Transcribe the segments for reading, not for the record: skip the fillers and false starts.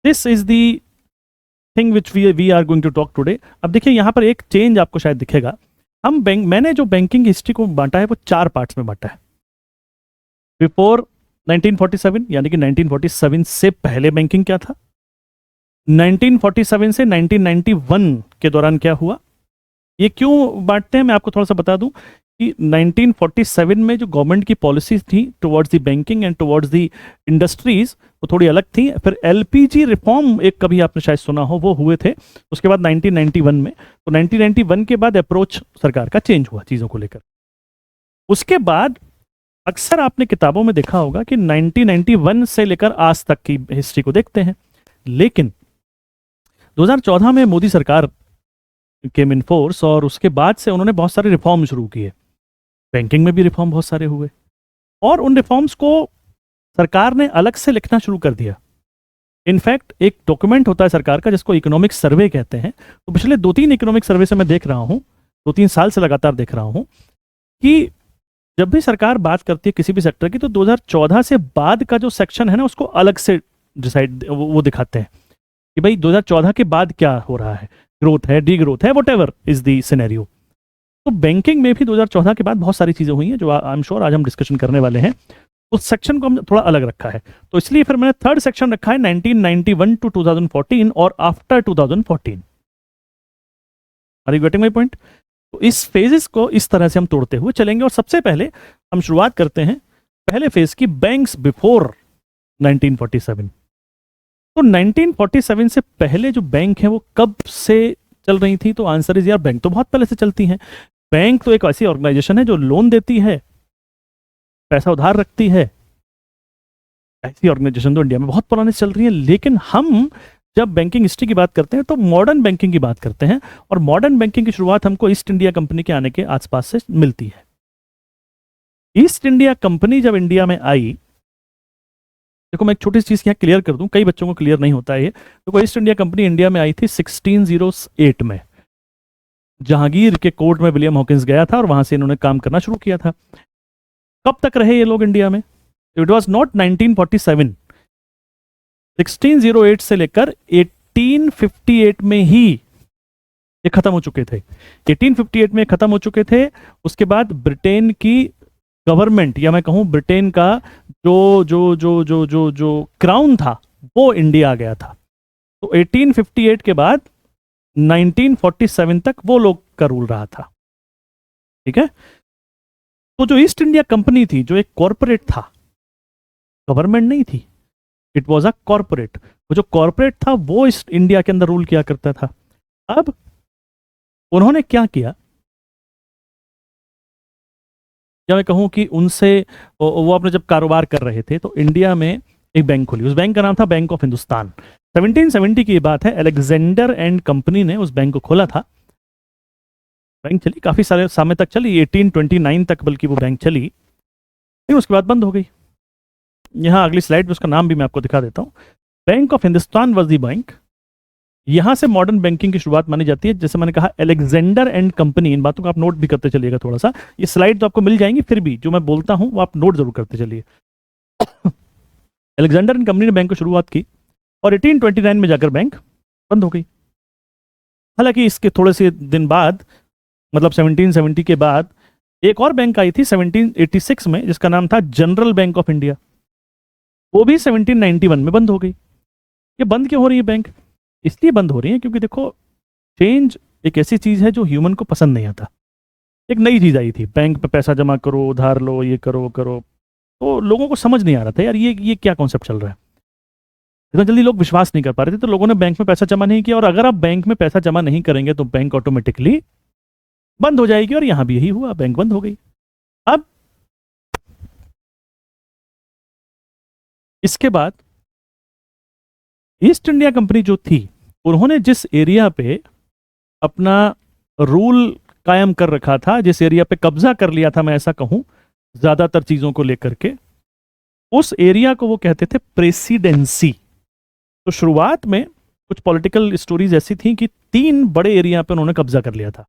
This is the thing which we are going to talk today. अब देखिए यहाँ पर एक चेंज आपको शायद दिखेगा। मैंने जो बैंकिंग हिस्ट्री को बांटा है वो 4 पार्ट्स में बांटा है। बिफोर 1947 यानी कि 1947 से पहले बैंकिंग क्या था, 1947 से 1991 के दौरान क्या हुआ। ये क्यों बांटते हैं मैं आपको थोड़ा सा बता दूं कि 1947 में जो गवर्नमेंट की पॉलिसीज थी towards the banking and towards the industries वो थोड़ी अलग थी। फिर एलपीजी रिफॉर्म एक कभी आपने शायद सुना हो, वो हुए थे उसके बाद 1991 में। तो 1991 के बाद अप्रोच सरकार का चेंज हुआ चीज़ों को लेकर। उसके बाद अक्सर आपने किताबों में देखा होगा कि 1991 से लेकर आज तक की हिस्ट्री को देखते हैं, लेकिन 2014 में मोदी सरकार केम इन फोर्स और उसके बाद से उन्होंने बहुत सारे रिफॉर्म शुरू किए। बैंकिंग में भी रिफॉर्म बहुत सारे हुए और उन रिफॉर्म्स को सरकार ने अलग से लिखना शुरू कर दिया। इनफैक्ट एक डॉक्यूमेंट होता है सरकार का जिसको इकोनॉमिक सर्वे कहते हैं। तो पिछले 2-3 इकोनॉमिक सर्वे से मैं देख रहा हूं, 2-3 साल से लगातार देख रहा हूं कि जब भी सरकार बात करती है किसी भी सेक्टर की तो 2014 से बाद का जो सेक्शन है ना उसको अलग से डिसाइड वो दिखाते हैं कि भाई 2014 के बाद क्या हो रहा है, ग्रोथ है, डी ग्रोथ है, what ever is the scenario. तो बैंकिंग में भी 2014 के बाद बहुत सारी चीजें हुई हैं जो आई एम श्योर आज हम डिस्कशन करने वाले हैं। उस सेक्शन को हम थोड़ा अलग रखा है, तो इसलिए फिर मैंने थर्ड सेक्शन रखा है 1991 टू 2014 और after 2014। Are you getting my point? तो इस फेजेस को इस तरह से हम तोड़ते हुए चलेंगे और सबसे पहले हम शुरुआत करते हैं पहले फेज की, बैंक्स बिफोर 1947। तो 1947 से पहले जो बैंक है वो कब से चल रही थी? तो आंसर इज यार बैंक तो बहुत पहले से चलती हैं। बैंक तो एक ऐसी ऑर्गेनाइजेशन है जो लोन देती है, पैसा उधार रखती है। ऐसी ऑर्गेनाइजेशन तो इंडिया में बहुत पुराने से चल रही है, लेकिन हम जब बैंकिंग हिस्ट्री की बात करते हैं तो मॉडर्न बैंकिंग की बात करते हैं और मॉडर्न बैंकिंग की शुरुआत हमको ईस्ट इंडिया कंपनी के आने के आसपास से मिलती है। ईस्ट इंडिया कंपनी जब इंडिया में आई, देखो मैं एक छोटी सी चीज यहाँ क्लियर कर दूं, कई बच्चों को क्लियर नहीं होता है ये। देखो ईस्ट इंडिया कंपनी इंडिया में आई थी 1608 में। जहांगीर के कोर्ट में विलियम हॉकिंस गया था और वहां से इन्होंने काम करना शुरू किया था। कब तक रहे ये लोग इंडिया में? It was not 1947। 1608 से लेकर 1858 में ही ये खत्म हो चुके थे। 1858 में खत्म हो चुके थे। उसके बाद ब्रिटेन की गवर्नमेंट या मैं कहूं ब्रिटेन का जो जो जो जो जो जो क्राउन था वो इंडिया आ गया था। तो 1858 के बाद 1947 तक वो लोग का रूल रहा था। ठीक है। तो जो ईस्ट इंडिया कंपनी थी जो एक कॉरपोरेट था, गवर्नमेंट नहीं थी, इट वॉज अ कॉरपोरेट। वो जो कॉरपोरेट था वो इस इंडिया के अंदर रूल किया करता था। अब उन्होंने क्या किया, या मैं कहूं कि उनसे वो अपने जब कारोबार कर रहे थे तो इंडिया में एक बैंक खोली। उस बैंक का नाम था बैंक ऑफ हिंदुस्तान। 1770 की बात है, अलेक्जेंडर एंड कंपनी ने उस बैंक को खोला था। बैंक चली काफी सारे समय तक चली, 1829 तक बल्कि वो बैंक चली, लेकिन उसके बाद बंद हो गई। यहां अगली स्लाइड में उसका नाम भी मैं आपको दिखा देता हूं। Bank of Hindustan was the bank. यहां से मॉडर्न बैंकिंग की शुरुआत मानी जाती है। जैसे मैंने कहा अलेक्जेंडर एंड कंपनी, इन बातों को आप नोट भी करते चलिएगा थोड़ा सा। ये स्लाइड तो आपको मिल जाएंगी, फिर भी जो मैं बोलता हूं वो आप नोट जरूर करते चलिए। अलेक्जेंडर एंड कंपनी ने बैंक को शुरुआत की और 1829 में जाकर बैंक बंद हो गई। हालांकि इसके थोड़े से दिन बाद, मतलब 1770 के बाद एक और बैंक आई थी 1786 में जिसका नाम था जनरल बैंक ऑफ इंडिया। वो भी 1791 में बंद हो गई। ये बंद क्यों हो रही है बैंक? इसलिए बंद हो रही है क्योंकि देखो चेंज एक ऐसी चीज है जो ह्यूमन को पसंद नहीं आता। एक नई चीज आई थी, बैंक पे पैसा जमा करो, उधार लो, ये करो वो करो, तो लोगों को समझ नहीं आ रहा था यार ये क्या कॉन्सेप्ट चल रहा है। इतना जल्दी लोग विश्वास नहीं कर पा रहे थे, तो लोगों ने बैंक में पैसा जमा नहीं किया। और अगर आप बैंक में पैसा जमा नहीं करेंगे तो बैंक ऑटोमेटिकली बंद हो जाएगी, और यहां भी यही हुआ, बैंक बंद हो गई। अब इसके बाद ईस्ट इंडिया कंपनी जो थी उन्होंने जिस एरिया पे अपना रूल कायम कर रखा था, जिस एरिया पे कब्जा कर लिया था, मैं ऐसा कहूं ज्यादातर चीजों को लेकर के, उस एरिया को वो कहते थे प्रेसिडेंसी। तो शुरुआत में कुछ पॉलिटिकल स्टोरीज ऐसी थी कि 3 बड़े एरिया पे उन्होंने कब्जा कर लिया था।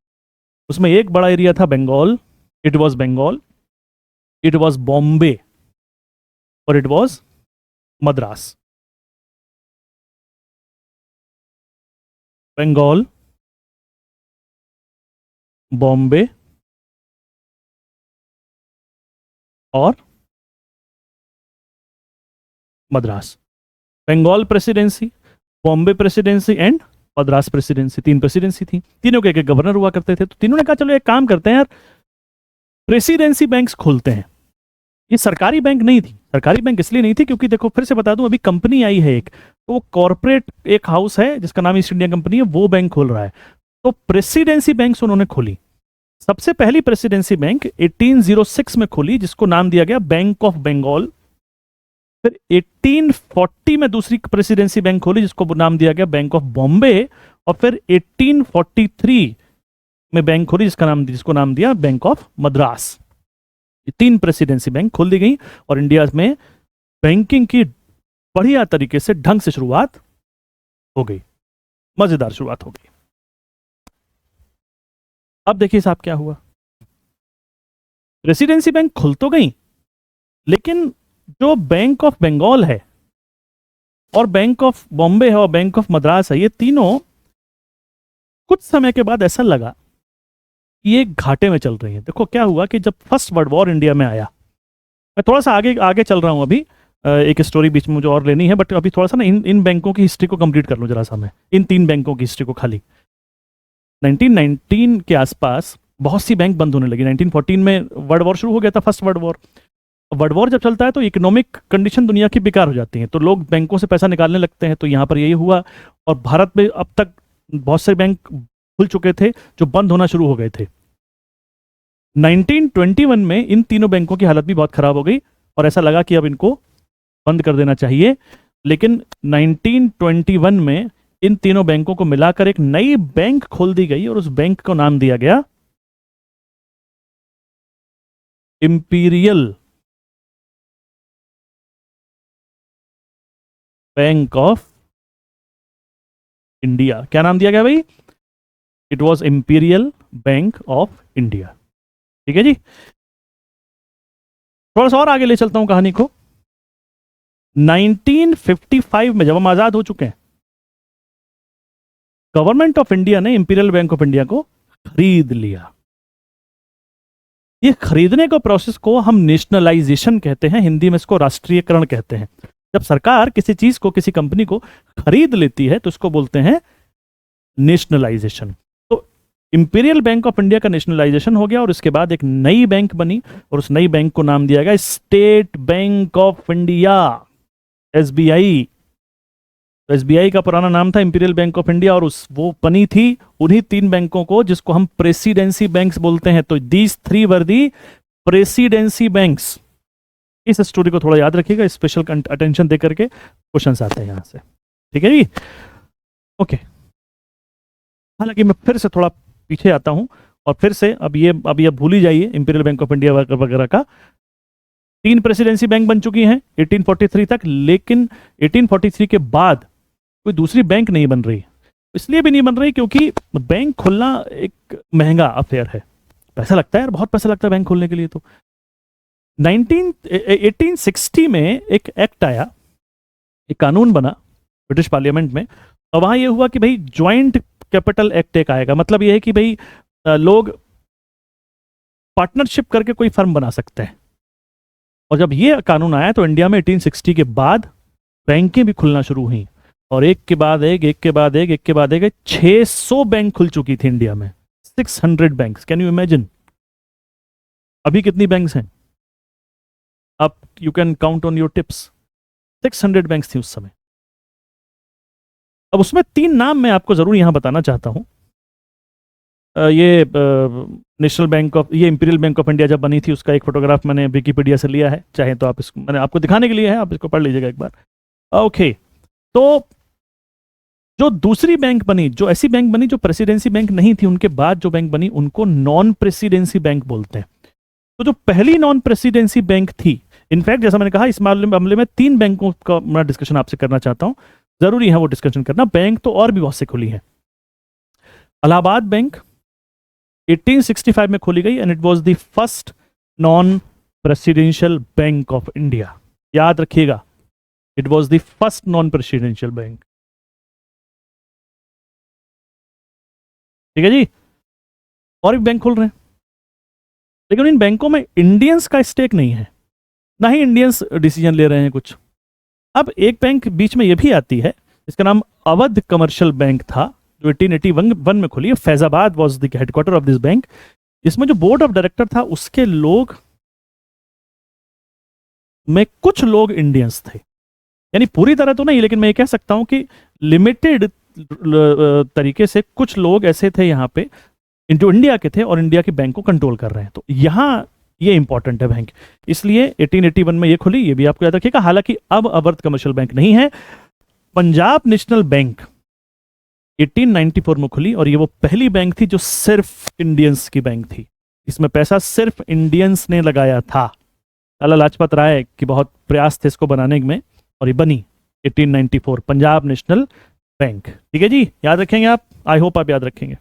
उसमें एक बड़ा एरिया था Bengal, it was Bengal, it was Bombay और इट वॉज मद्रास। बंगाल, बॉम्बे और Madras. Bengal presidency, Bombay presidency and Madras presidency, तीन प्रेसिडेंसी थी। तीनों के एक गवर्नर हुआ करते थे। तो तीनों ने कहा चलो एक काम करते हैं यार, प्रेसिडेंसी बैंक्स खोलते हैं। ये सरकारी बैंक नहीं थी। सरकारी बैंक इसलिए नहीं थी क्योंकि देखो फिर से बता दूं, अभी कंपनी आई है एक, तो वो कॉर्पोरेट एक हाउस है जिसका नाम ईस्ट इंडिया कंपनी है, वो बैंक खोल रहा है। तो प्रेसिडेंसी बैंक्स उन्होंने खोली। सबसे पहली प्रेसिडेंसी बैंक 1806 में खोली जिसको नाम दिया गया बैंक ऑफ बंगाल। फिर 1840 में दूसरी प्रेसिडेंसी बैंक खोली जिसको नाम दिया गया बैंक ऑफ बॉम्बे। और फिर 1843 में बैंक खोली जिसको नाम दिया बैंक ऑफ मद्रास। ये तीन प्रेसिडेंसी बैंक खोल दी गई और इंडिया में बैंकिंग की बढ़िया तरीके से ढंग से शुरुआत हो गई, मजेदार शुरुआत हो गई। अब देखिए साहब क्या हुआ। प्रेसिडेंसी बैंक खुल तो गई, लेकिन जो बैंक ऑफ बंगाल है और बैंक ऑफ बॉम्बे है और बैंक ऑफ मद्रास है, ये तीनों कुछ समय के बाद ऐसा लगा कि ये घाटे में चल रही है। देखो क्या हुआ कि जब फर्स्ट वर्ल्ड वॉर इंडिया में आया, मैं थोड़ा सा आगे आगे चल रहा हूं अभी, एक स्टोरी बीच में मुझे और लेनी है, बट अभी थोड़ा सा ना इन बैंकों की हिस्ट्री को कंप्लीट कर लूं जरा सा मैं, इन तीन बैंकों की हिस्ट्री को खाली। 1919 के आसपास बहुत सी बैंक बंद होने लगी। 1914 में वर्ल्ड वॉर शुरू हो गया था, first world war. World war जब चलता है तो इकोनॉमिक कंडीशन दुनिया की बेकार हो जाती है, तो लोग बैंकों से पैसा निकालने लगते हैं। तो यहाँ पर यही हुआ। और भारत में अब तक बहुत से बैंक खुल चुके थे जो बंद होना शुरू हो गए थे। 1921 में इन तीनों बैंकों की हालत भी बहुत खराब हो गई और ऐसा लगा कि अब इनको बंद कर देना चाहिए। लेकिन 1921 में इन तीनों बैंकों को मिलाकर एक नई बैंक खोल दी गई और उस बैंक को नाम दिया गया इंपीरियल बैंक ऑफ इंडिया। क्या नाम दिया गया भाई? It was imperial bank of India. ठीक है जी। थोड़ा सा और आगे ले चलता हूं कहानी को। 1955 में जब हम आजाद हो चुके हैं, गवर्नमेंट ऑफ इंडिया ने इंपीरियल बैंक ऑफ इंडिया को खरीद लिया। ये खरीदने को प्रोसेस को हम नेशनलाइजेशन कहते हैं, हिंदी में इसको राष्ट्रीयकरण कहते हैं। जब सरकार किसी चीज को, किसी कंपनी को खरीद लेती है तो इसको बोलते हैं नेशनलाइजेशन। तो इंपीरियल बैंक ऑफ इंडिया का नेशनलाइजेशन हो गया और इसके बाद एक नई बैंक बनी और उस नई बैंक को नाम दिया गया state bank of India, SBI. तो एसबीआई का पुराना नाम था इंपीरियल बैंक ऑफ इंडिया और वो बनी थी उन्हीं तीन बैंकों को जिसको हम प्रेसिडेंसी बैंक्स बोलते हैं। तो these three were the presidency banks. इस स्टोरी को थोड़ा याद रखिएगा, स्पेशल अटेंशन दे करके क्वेश्चंस आते हैं यहां से। ठीक है जी, ओके। हालांकि मैं फिर से थोड़ा पीछे आता हूं और फिर से अब ये भूल ही जाइए इंपीरियल बैंक ऑफ इंडिया वगैरह का। तीन प्रेसिडेंसी बैंक बन चुकी हैं 1843 तक, लेकिन 1843 के बाद कोई दूसरी बैंक नहीं बन रही। इसलिए भी नहीं बन रही क्योंकि बैंक खोलना एक महंगा अफेयर है, पैसा लगता है यार, बहुत पैसा लगता है बैंक खोलने के लिए। तो 1860 में एक एक्ट आया, एक कानून बना ब्रिटिश पार्लियामेंट में, और वहां यह हुआ कि भाई ज्वाइंट कैपिटल एक्ट एक आएगा। मतलब यह है कि भाई लोग पार्टनरशिप करके कोई फर्म बना सकते हैं। और जब ये कानून आया तो इंडिया में 1860 के बाद बैंकें भी खुलना शुरू हुई और एक के बाद एक 600 बैंक खुल चुकी थी इंडिया में, 600 बैंक्स। Can you imagine? अभी कितनी बैंक्स हैं? आप you can count on your tips. 600 banks थी उस समय। अब उसमें तीन नाम मैं आपको जरूर यहां बताना चाहता हूं। ये नेशनल बैंक ऑफ, ये इंपीरियल बैंक ऑफ इंडिया जब बनी थी उसका एक फोटोग्राफ मैंने विकिपीडिया से लिया है, चाहे तो आप इसको, मैंने आपको दिखाने के लिए है, आप इसको पढ़ लीजिएगा एक बार। ओके, तो जो दूसरी बैंक बनी, जो ऐसी बैंक बनी जो प्रेसिडेंसी बैंक नहीं थी, उनके बाद जो बैंक बनी उनको नॉन प्रेसिडेंसी बैंक बोलते हैं। तो जो पहली नॉन प्रेसिडेंसी बैंक थी, इनफैक्ट जैसा मैंने कहा इस मामले में तीन बैंकों का मैं डिस्कशन आपसे करना चाहता हूं, जरूरी है वो डिस्कशन करना। बैंक तो और भी बहुत से खुली हैं। इलाहाबाद बैंक 1865 में खोली गई and it was the first non presidential bank of India. याद रखिएगा, it was the first non presidential bank. ठीक है जी, और भी बैंक खुल रहे हैं, लेकिन इन बैंकों में इंडियंस का स्टेक नहीं है, ना ही इंडियंस डिसीजन ले रहे हैं कुछ। अब एक बैंक बीच में ये भी आती है, इसका नाम अवध कमर्शियल बैंक था, जो 1881 में खुली है। Faizabad was the headquarter of this bank. इसमें जो बोर्ड ऑफ डायरेक्टर था, उसके लोग में कुछ लोग इंडियंस थे, यानी पूरी तरह तो नहीं, लेकिन मैं ये कह सकता हूं कि लिमिटेड तरीके से कुछ लोग ऐसे थे यहाँ पे जो इंडिया के थे और इंडिया के बैंक को कंट्रोल कर रहे हैं। तो यहाँ ये इंपॉर्टेंट है बैंक, इसलिए 1881 में ये खुली, ये भी आपको याद रखिएगा। हालांकि अब अवध कमर्शियल बैंक नहीं है। पंजाब नेशनल बैंक 1894 में खुली, और ये वो पहली बैंक थी जो सिर्फ इंडियंस की बैंक थी। इसमें पैसा सिर्फ इंडियंस ने लगाया था। लाला लाजपत राय की बहुत प्रयास थे इसको बनाने में, और ये बनी 1894 पंजाब नेशनल बैंक। ठीक है जी, याद रखेंगे आप, आई होप आप याद रखेंगे।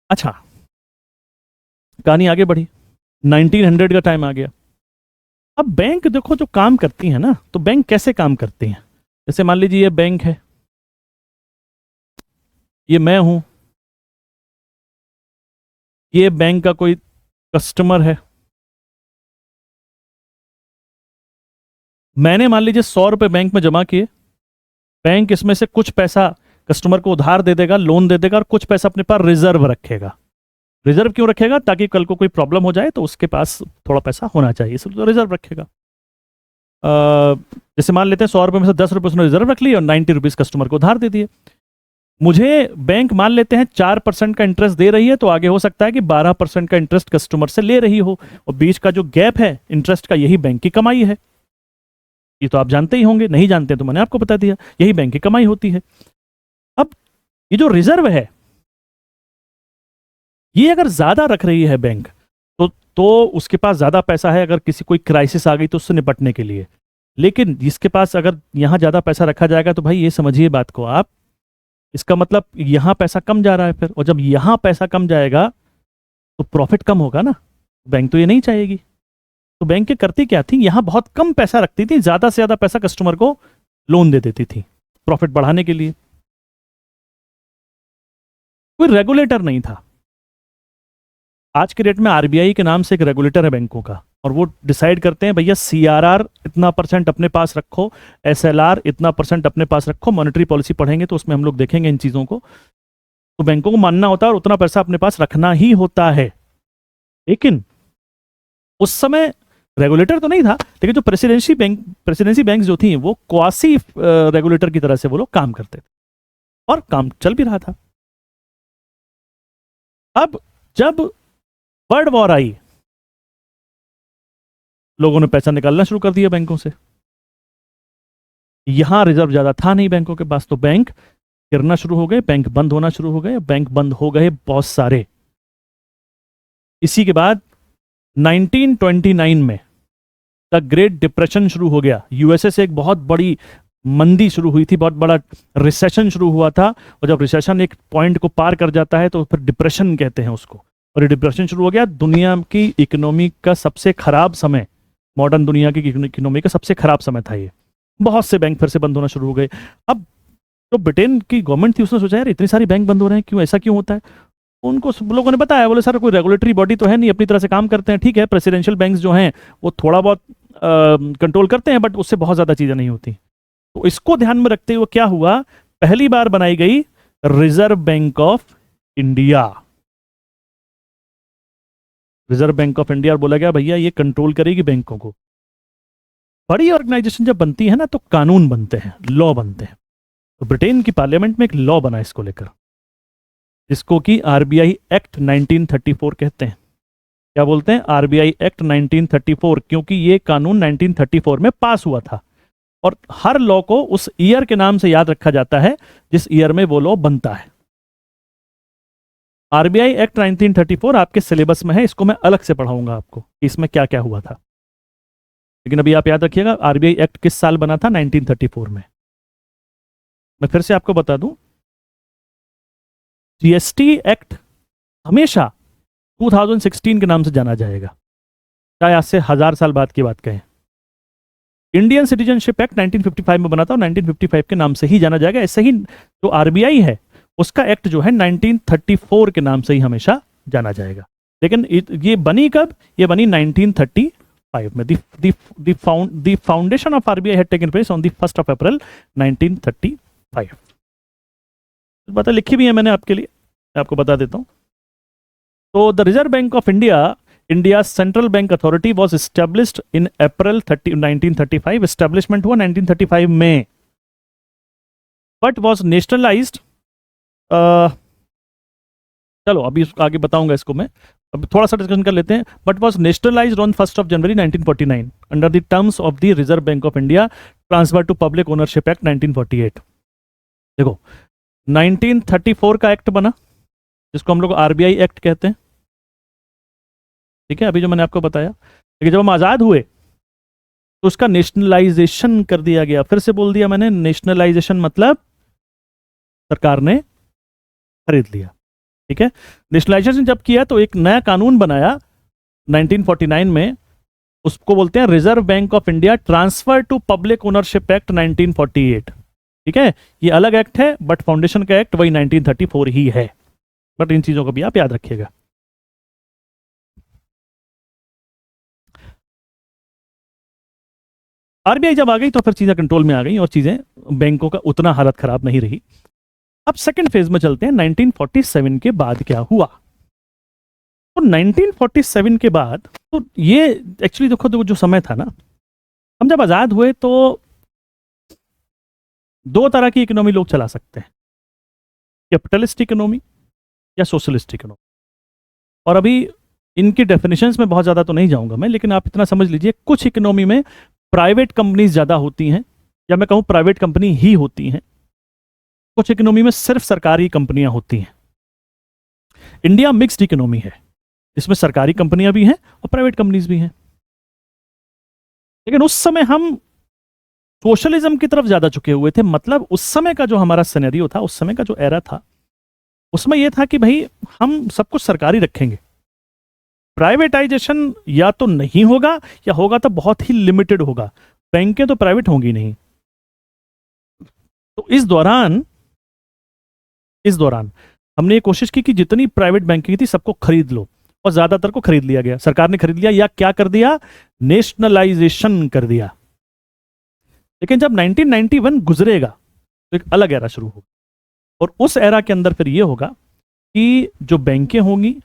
अच्छा, कहानी आगे बढ़ी, 1900 का टाइम आ गया। अब बैंक देखो जो काम करती है ना, तो बैंक कैसे काम करती हैं। जैसे मान लीजिए ये बैंक है, ये मैं हूं, ये बैंक का कोई कस्टमर है। मैंने मान लीजिए 100 रुपए बैंक में जमा किए, बैंक इसमें से कुछ पैसा कस्टमर को उधार दे देगा, लोन दे देगा, और कुछ पैसा अपने पास रिजर्व रखेगा। रिजर्व क्यों रखेगा? ताकि कल को कोई प्रॉब्लम हो जाए तो उसके पास थोड़ा पैसा होना चाहिए, इसलिए तो रिजर्व रखेगा। जैसे मान लेते हैं 100 रुपए में से 10 रुपए उसने रिजर्व रख लिए और 90 रुपीज कस्टमर को उधार दे दिए। मुझे बैंक मान लेते हैं 4% का इंटरेस्ट दे रही है, तो आगे हो सकता है कि 12% का इंटरेस्ट कस्टमर से ले रही हो, और बीच का जो गैप है इंटरेस्ट का, यही बैंक की कमाई है। ये तो आप जानते ही होंगे, नहीं जानते तो मैंने आपको बता दिया, यही बैंक की कमाई होती है। अब ये जो रिजर्व है, ये अगर ज्यादा रख रही है बैंक, तो उसके पास ज्यादा पैसा है अगर किसी कोई क्राइसिस आ गई तो उससे निपटने के लिए। लेकिन जिसके पास अगर यहां ज्यादा पैसा रखा जाएगा, तो भाई ये समझिए बात को आप, इसका मतलब यहां पैसा कम जा रहा है फिर, और जब यहां पैसा कम जाएगा तो प्रॉफिट कम होगा ना, बैंक तो ये नहीं चाहेगी। तो बैंक के करती क्या थी, यहां बहुत कम पैसा रखती थी, ज्यादा से ज्यादा पैसा कस्टमर को लोन दे देती थी प्रॉफिट बढ़ाने के लिए। कोई रेगुलेटर नहीं था। आज के डेट में आरबीआई के नाम से एक रेगुलेटर है बैंकों का, और वो डिसाइड करते हैं भैया सीआरआर इतना % अपने पास रखो, एसएलआर इतना % अपने पास रखो। मॉनेटरी पॉलिसी पढ़ेंगे तो उसमें हम लोग देखेंगे इन चीजों को। तो बैंकों को मानना होता है और उतना पैसा अपने पास रखना ही होता है। लेकिन उस समय रेगुलेटर तो नहीं था, लेकिन जो प्रेसिडेंसी बैंक जो थी, वो क्वासी रेगुलेटर की तरह से वो लोग काम करते थे, और काम चल भी रहा था। अब जब वर्ल्ड वॉर आई, लोगों ने पैसा निकालना शुरू कर दिया बैंकों से। यहां रिजर्व ज्यादा था नहीं बैंकों के पास, तो बैंक गिरना शुरू हो गए, बैंक बंद होना शुरू हो गए, बैंक बंद हो गए बहुत सारे। इसी के बाद 1929 में द ग्रेट डिप्रेशन शुरू हो गया। यूएसए से एक बहुत बड़ी मंदी शुरू हुई थी, बहुत बड़ा रिसेशन शुरू हुआ था, और जब रिसेशन एक पॉइंट को पार कर जाता है तो फिर डिप्रेशन कहते हैं उसको, और ये डिप्रेशन शुरू हो गया। दुनिया की इकोनॉमी का सबसे खराब समय, मॉडर्न दुनिया की इकोनॉमी का सबसे खराब समय था ये। बहुत से बैंक फिर से बंद होना शुरू हो गए। अब जो ब्रिटेन की गवर्नमेंट थी, उसने सोचा यार इतनी सारी बैंक बंद हो रहे हैं, क्यों, ऐसा क्यों होता है। उनको लोगों ने बताया, बोले सर कोई रेगुलेटरी बॉडी तो है नहीं, अपनी तरह से काम करते हैं, ठीक है प्रेसिडेंशियल बैंक्स जो हैं वो थोड़ा बहुत कंट्रोल करते हैं, बट उससे बहुत ज्यादा चीजें नहीं होती। तो इसको ध्यान में रखते हुए क्या हुआ, पहली बार बनाई गई reserve bank of India. Reserve bank of India, बोला गया भैया ये कंट्रोल करेगी बैंकों को। बड़ी ऑर्गेनाइजेशन जब बनती है ना, तो कानून बनते हैं, लॉ बनते हैं। तो ब्रिटेन की पार्लियामेंट में एक लॉ बना इसको लेकर, जिसको कि आरबीआई एक्ट 1934 कहते हैं। क्या बोलते हैं? आरबीआई एक्ट 1934, क्योंकि ये कानून 1934 में पास हुआ था, और हर लॉ को उस ईयर के नाम से याद रखा जाता है जिस ईयर में वो लॉ बनता है। आरबीआई एक्ट 1934 आपके सिलेबस में है, इसको मैं अलग से पढ़ाऊंगा आपको कि इसमें क्या क्या हुआ था। लेकिन अभी आप याद रखिएगा, आरबीआई एक्ट किस साल बना था? 1934 में। मैं फिर से आपको बता दूं, जीएसटी एक्ट हमेशा 2016 के नाम से जाना जाएगा, चाहे आज से 1000 साल बाद की बात कहें। इंडियन सिटीजनशिप एक्ट 1955 में बना था, और 1955 के नाम से ही जाना जाएगा। ऐसे ही जो आरबीआई है, उसका एक्ट जो है 1934 के नाम से ही हमेशा जाना जाएगा। लेकिन ये बनी कब? ये बनी 1935 में। The foundation of RBI had taken place on the 1st of April 1935। बातें लिखी भी है मैंने आपके लिए, आपको बता देता हूं। तो the reserve bank of India, India central bank authority, was established in April 1935। Establishment हुआ 1935 में, बट वॉज नेशनलाइज्ड। चलो अभी आगे बताऊंगा इसको मैं, अब थोड़ा सा डिस्कशन कर लेते हैं। But was nationalised on 1st of January 1949 under the terms of the reserve bank of India, transfer to public ownership act 1948। देखो 1934 का एक्ट बना, जिसको हम लोग आरबीआई एक्ट कहते हैं, ठीक है, अभी जो मैंने आपको बताया। लेकिन जब हम आजाद हुए तो उसका नेशनलाइजेशन कर दिया गया। फिर से बोल दिया मैंने, नेशनलाइजेशन मतलब सरकार ने खरीद लिया, ठीक है। नेशनलाइजेशन जब किया तो एक नया कानून बनाया 1949 में, उसको बोलते हैं reserve bank of India transfer to public ownership act 1948, ठीक है। ये अलग एक्ट है, बट फाउंडेशन का एक्ट वही 1934 ही है। बट इन चीजों को भी आप याद रखिएगा। आरबीआई जब आ गई तो फिर चीजें कंट्रोल में आ गई और चीजें, बैंकों का उतना हालत खराब नहीं रही। अब सेकंड फेज में चलते हैं, 1947 के बाद क्या हुआ। तो 1947 के बाद, तो ये एक्चुअली देखो जो समय था ना, हम जब आजाद हुए तो दो तरह की इकोनॉमी लोग चला सकते हैं, कैपिटलिस्ट इकोनॉमी या सोशलिस्ट इकोनॉमी। और अभी इनकी डेफिनेशंस में बहुत ज्यादा तो नहीं जाऊंगा मैं, लेकिन आप इतना समझ लीजिए, कुछ इकोनॉमी में प्राइवेट कंपनीज ज्यादा होती हैं, या मैं कहूं प्राइवेट कंपनी ही होती हैं। कुछ इकोनॉमी में सिर्फ सरकारी कंपनियां होती हैं। इंडिया मिक्स्ड इकोनॉमी है, इसमें सरकारी कंपनियां भी हैं और प्राइवेट कंपनीज भी हैं। लेकिन उस समय हम सोशलिज्म की तरफ ज्यादा चुके हुए थे। मतलब उस समय का जो हमारा सिनेरियो था, उस समय का जो एरा था, उसमें यह था कि भाई हम सब कुछ सरकारी रखेंगे, प्राइवेटाइजेशन या तो नहीं होगा या होगा तो बहुत ही लिमिटेड होगा, बैंकें तो प्राइवेट होंगी नहीं। तो इस दौरान हमने ये कोशिश की कि जितनी प्राइवेट बैंकिंग थी सबको खरीद लो, और ज्यादातर को खरीद लिया गया, सरकार ने खरीद लिया, या क्या कर दिया, नेशनलाइजेशन कर दिया। लेकिन जब 1991 गुजरेगा तो एक अलग एरा शुरू होगा, और उस एरा के अंदर फिर ये होगा कि जो बैंकें होंगी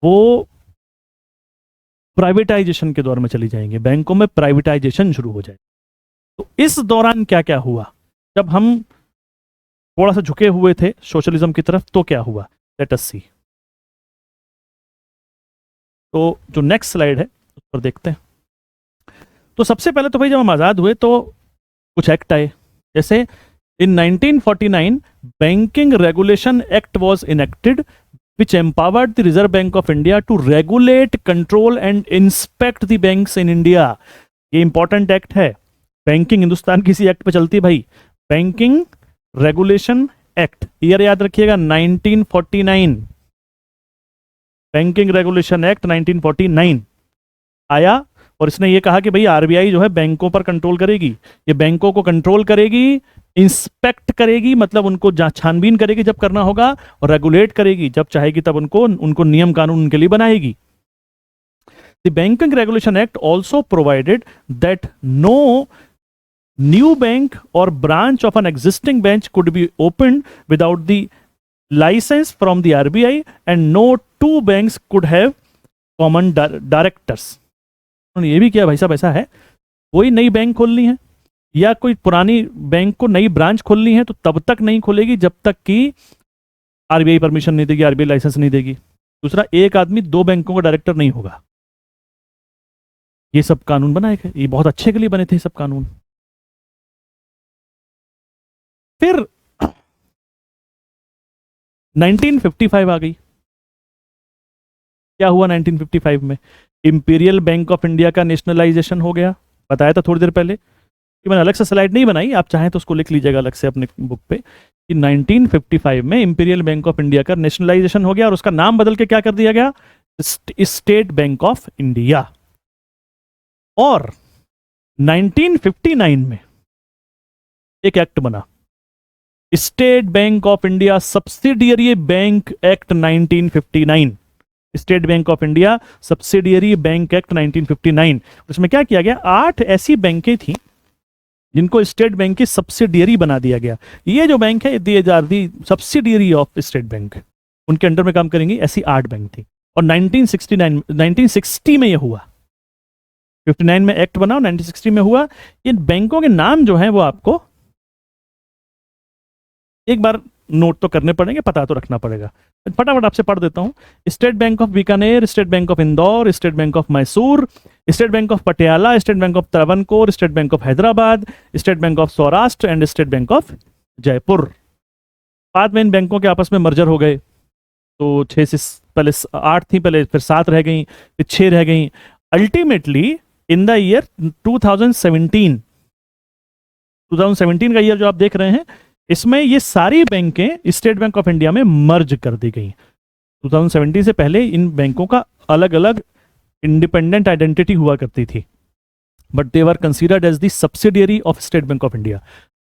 वो प्राइवेटाइजेशन के दौर में चली जाएंगी, बैंकों में प्राइवेटाइजेशन शुरू हो जाए। तो इस दौरान क्या क्या हुआ, जब हम थोड़ा सा झुके हुए थे सोशलिज्म की तरफ, तो क्या हुआ, लेट अस सी। तो जो नेक्स्ट स्लाइड है उस पर देखते हैं। तो सबसे पहले तो भाई जब हम आजाद हुए तो कुछ एक्ट आए, जैसे इन 1949 banking regulation act was enacted which empowered the Reserve Bank of India to regulate, control and inspect the banks in India। ये इंपॉर्टेंट एक्ट है। बैंकिंग हिंदुस्तान किसी एक्ट पे चलती है भाई, बैंकिंग रेगुलेशन एक्ट, ईयर याद रखिएगा 1949। बैंकिंग रेगुलेशन एक्ट 1949 आया, और इसने ये कहा कि भाई आरबीआई जो है बैंकों पर कंट्रोल करेगी, ये बैंकों को कंट्रोल करेगी, इंस्पेक्ट करेगी, मतलब उनको छानबीन करेगी जब करना होगा, और रेगुलेट करेगी जब चाहेगी तब उनको नियम कानून उनके लिए बनाएगी। The banking regulation act also provided that no new bank or branch of an existing bank could be open without the licence from the RBI and no two banks could have common directors. ये भी किया भाई साहब, ऐसा है कोई नई bank खोलनी है या कोई पुरानी बैंक को नई ब्रांच खोलनी है तो तब तक नहीं खोलेगी जब तक कि आरबीआई परमिशन नहीं देगी, आरबीआई लाइसेंस नहीं देगी। दूसरा, एक आदमी दो बैंकों का डायरेक्टर नहीं होगा। ये सब कानून बनाए गए, ये बहुत अच्छे के लिए बने थे सब कानून। फिर 1955 आ गई। क्या हुआ 1955 में, इंपीरियल बैंक ऑफ इंडिया का नेशनलाइजेशन हो गया। बताया था थोड़ी देर पहले कि मैंने अलग से स्लाइड नहीं बनाई, आप चाहें तो उसको लिख लीजिएगा अलग से अपने बुक पे, कि 1955 में इंपीरियल बैंक ऑफ इंडिया का नेशनलाइजेशन हो गया, और उसका नाम बदल के क्या कर दिया गया, स्टेट बैंक ऑफ इंडिया। और 1959 में एक एक्ट बना, state bank of India subsidiary bank act 1959, state bank of India subsidiary bank act 1959। उसमें क्या किया गया, 8 ऐसी बैंकें थी जिनको स्टेट बैंक की सब्सिडियरी बना दिया गया। ये जो बैंक है these are the subsidiary of state bank, उनके अंडर में काम करेंगी, ऐसी 8 बैंक थी। और 1960 में ये हुआ, 59 में एक्ट बना, 1960 में हुआ। इन बैंकों के नाम जो है वो आपको एक बार नोट तो करने पड़ेंगे, पता तो रखना पड़ेगा। फटाफट आपसे पढ़ देता हूं। State bank of Bikaner, state bank of Indore, state bank of Mysore, state bank of Patiala, state bank of Travancore, state bank of Hyderabad, state bank of Saurashtra and state bank of Jaipur. बाद में इन बैंकों के आपस में मर्जर हो गए, तो 6 से पहले 8 थी, पहले फिर 7 रह गई, फिर 6 रह गई। अल्टीमेटली इन द ईयर 2017 का ईयर जो आप देख रहे हैं, इसमें ये सारी बैंकें स्टेट बैंक ऑफ इंडिया में मर्ज कर दी गई। 2017 से पहले इन बैंकों का अलग अलग इंडिपेंडेंट आइडेंटिटी हुआ करती थी, but they were considered as the subsidiary of state bank of India.